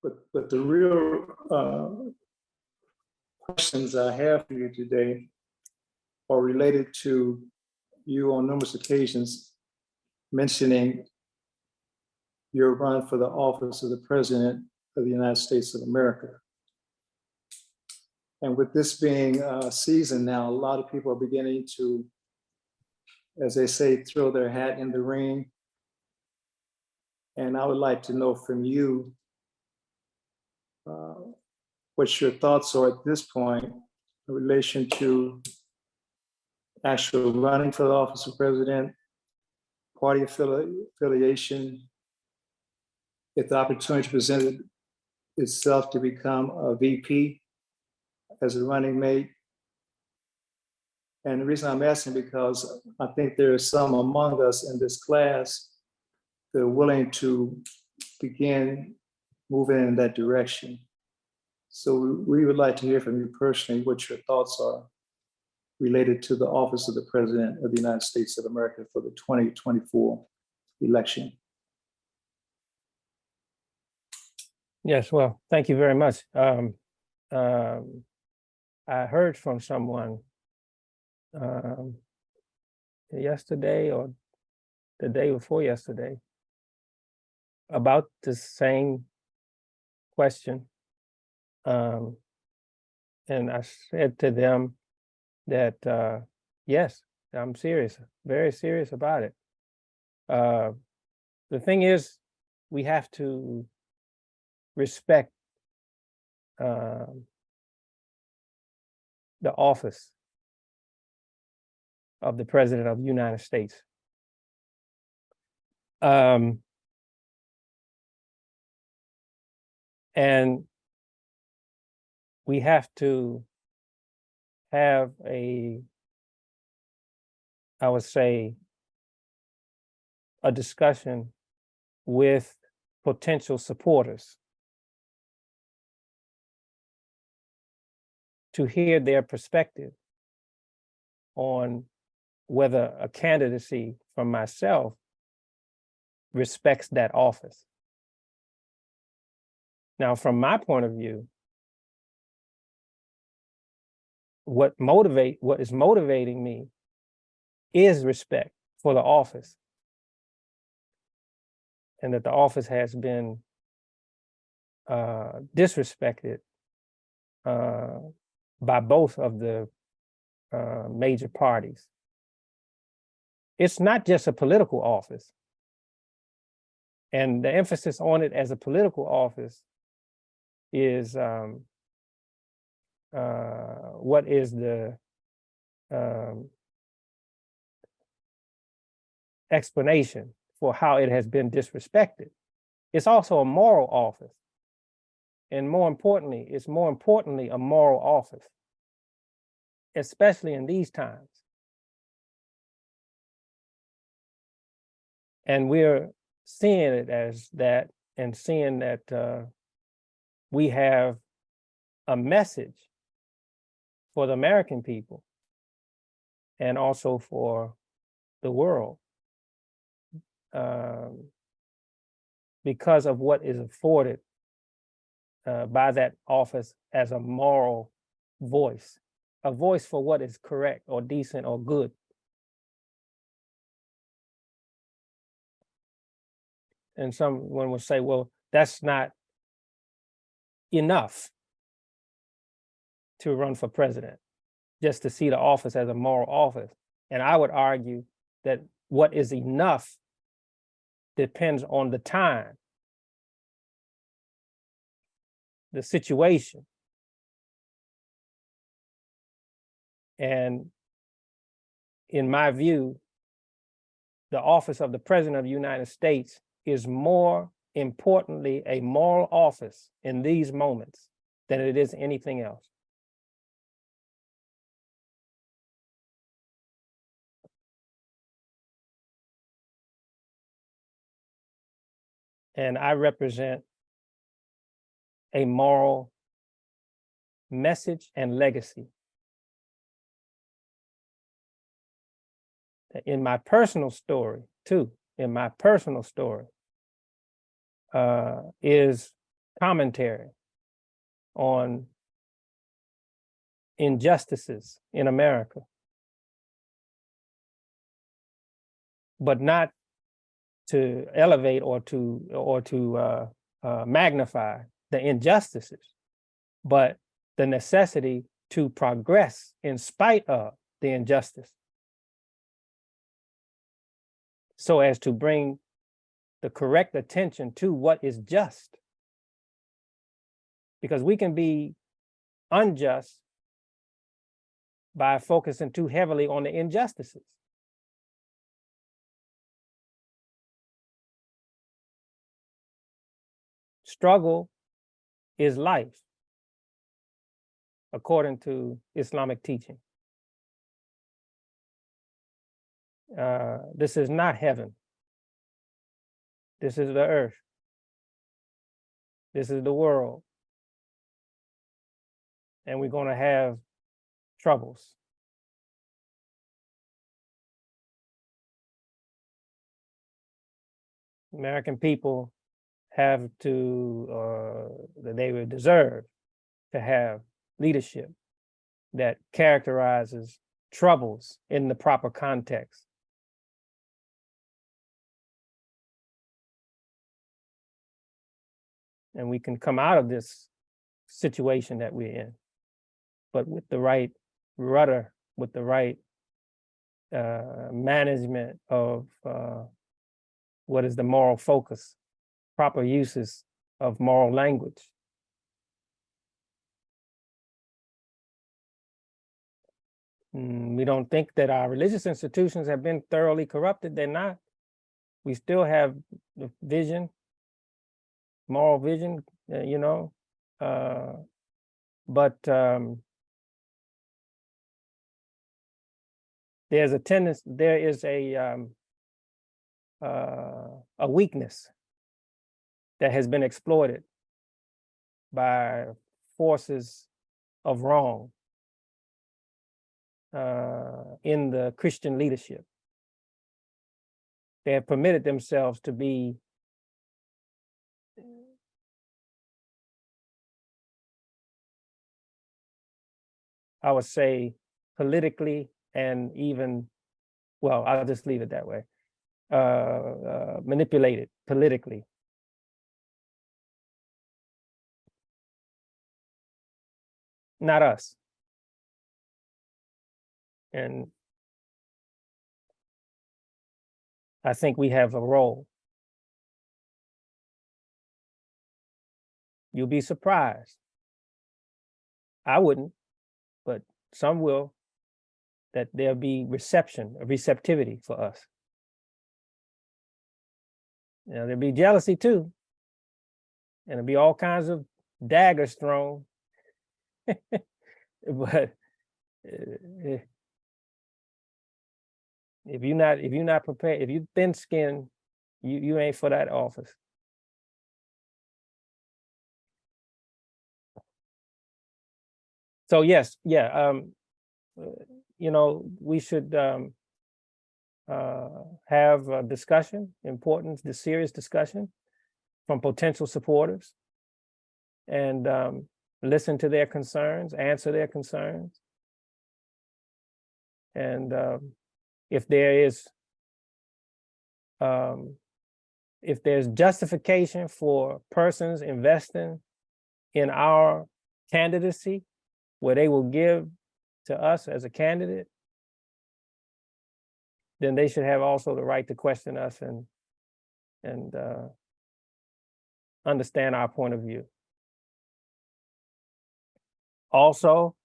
but the real questions I have for you today are related to you on numerous occasions mentioning your run for the office of the President of the United States of America. And with this being a season now, a lot of people are beginning to, as they say, throw their hat in the ring. And I would like to know from you what your thoughts are at this point in relation to actual running for the office of president, party affiliation, if the opportunity presented itself to become a VP as a running mate. And the reason I'm asking because I think there are some among us in this class that are willing to begin moving in that direction. So we would like to hear from you personally what your thoughts are related to the office of the President of the United States of America for the 2024 election. Yes, well, thank you very much. I heard from someone yesterday or the day before yesterday about the same question. And I said to them that, yes, I'm serious, very serious about it. The thing is, we have to respect the office of the President of the United States. And we have to have I would say, a discussion with potential supporters to hear their perspective on whether a candidacy from myself respects that office. Now, from my point of view, what is motivating me is respect for the office, and that the office has been disrespected by both of the major parties. It's not just a political office, and the emphasis on it as a political office is what is the explanation for how it has been disrespected. It's also a moral office. And more importantly, it's more importantly a moral office, especially in these times. And we're seeing it as that, and seeing that we have a message for the American people and also for the world because of what is afforded by that office as a moral voice, a voice for what is correct or decent or good. And someone will say, well, that's not enough to run for president, just to see the office as a moral office. And I would argue that what is enough depends on the time, the situation. And in my view, the office of the President of the United States is more importantly a moral office in these moments than it is anything else. And I represent a moral message and legacy. In my personal story, too, in my personal story, is commentary on injustices in America, but not to elevate or to magnify the injustices, but the necessity to progress in spite of the injustice, so as to bring the correct attention to what is just. Because we can be unjust by focusing too heavily on the injustices. Struggle is life, according to Islamic teaching. This is not heaven. This is the earth. This is the world. And we're going to have troubles. American people have to, they would deserve to have leadership that characterizes troubles in the proper context. And we can come out of this situation that we're in, but with the right rudder, with the right management of what is the moral focus, proper uses of moral language. We don't think that our religious institutions have been thoroughly corrupted. They're not. We still have the vision, moral vision, but there's a tendency, there is a weakness that has been exploited by forces of wrong in the Christian leadership. They have permitted themselves to be I would say politically and even, well, I'll just leave it that way, manipulated politically. Not us. And I think we have a role. You'll be surprised. I wouldn't, but some will, that there'll be receptivity for us. There'll be jealousy too. And there'll be all kinds of daggers thrown. But if you're not prepared, if you're thin-skinned, you ain't for that office. So yes, we should have a discussion, the serious discussion from potential supporters, and listen to their concerns, answer their concerns. And if there's justification for persons investing in our candidacy, where they will give to us as a candidate, then they should have also the right to question us and understand our point of view. Also,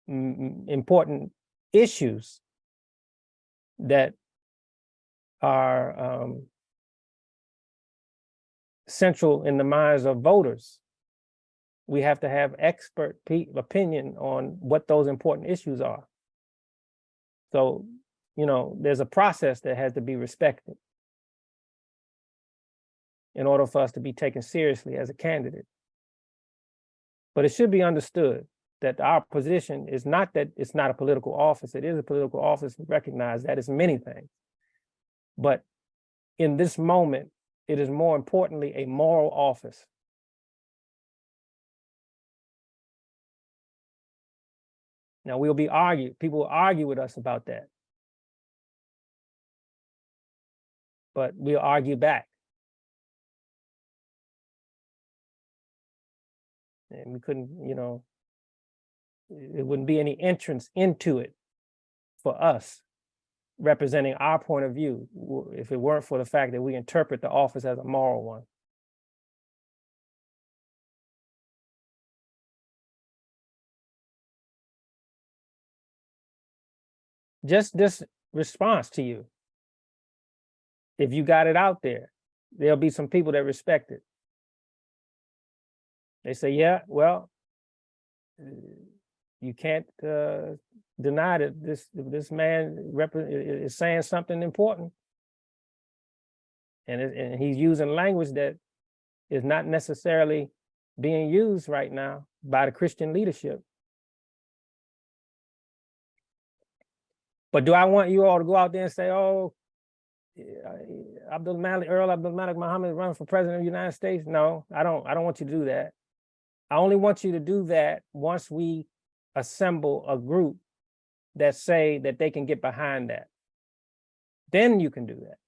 important issues that are central in the minds of voters. We have to have expert opinion on what those important issues are. So, there's a process that has to be respected in order for us to be taken seriously as a candidate. But it should be understood that our position is not that it's not a political office. It is a political office. We recognize that it's many things. But in this moment, It is more importantly a moral office. Now we'll be argued, people will argue with us about that. But we'll argue back. And we couldn't, you know, it wouldn't be any entrance into it for us representing our point of view if it weren't for the fact that we interpret the office as a moral one. Just this response to you, if you got it out there, there'll be some people that respect it. They say, yeah, well, you can't deny that this man is saying something important. And he's using language that is not necessarily being used right now by the Christian leadership. But do I want you all to go out there and say, oh, Earl Abdulmalik Mohammed running for president of the United States? No, I don't want you to do that. I only want you to do that once we assemble a group that say that they can get behind that. Then you can do that.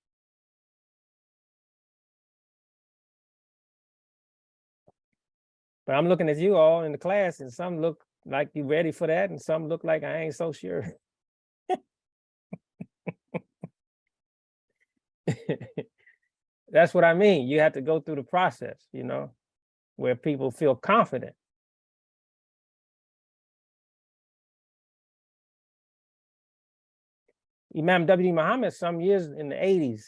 But I'm looking at you all in the class, and some look like you're ready for that, and some look like I ain't so sure. That's what I mean. You have to go through the process, you know, where people feel confident. Imam W. Muhammad, some years in the 80s,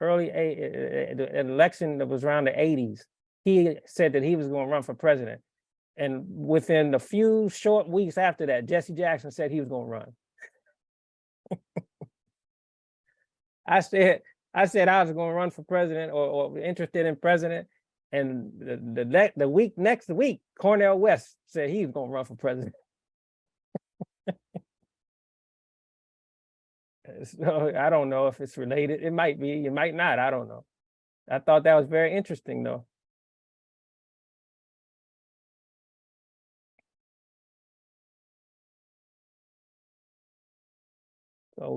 the election that was around the 80s, he said that he was going to run for president. And within a few short weeks after that, Jesse Jackson said he was going to run. I said I was going to run for president or interested in president. And the next week, Cornel West said he was going to run for president. So I don't know if it's related. It might be, it might not. I don't know. I thought that was very interesting, though. So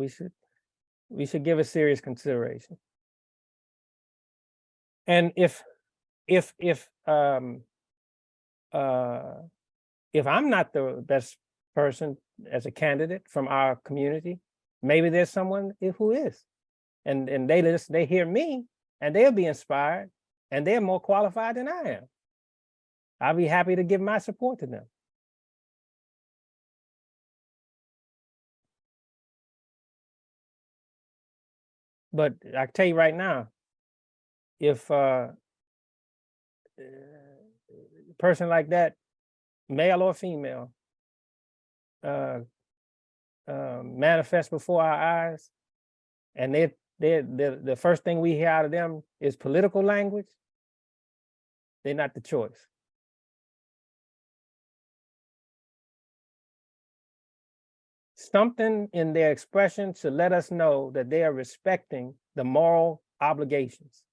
we should give it serious consideration. And if I'm not the best person as a candidate from our community, maybe there's someone who is, and they hear me and they'll be inspired and they're more qualified than I am. I'll be happy to give my support to them. But I tell you right now, if a person like that, male or female, manifest before our eyes, and the first thing we hear out of them is political language, they're not the choice. Something in their expression should let us know that they are respecting the moral obligations.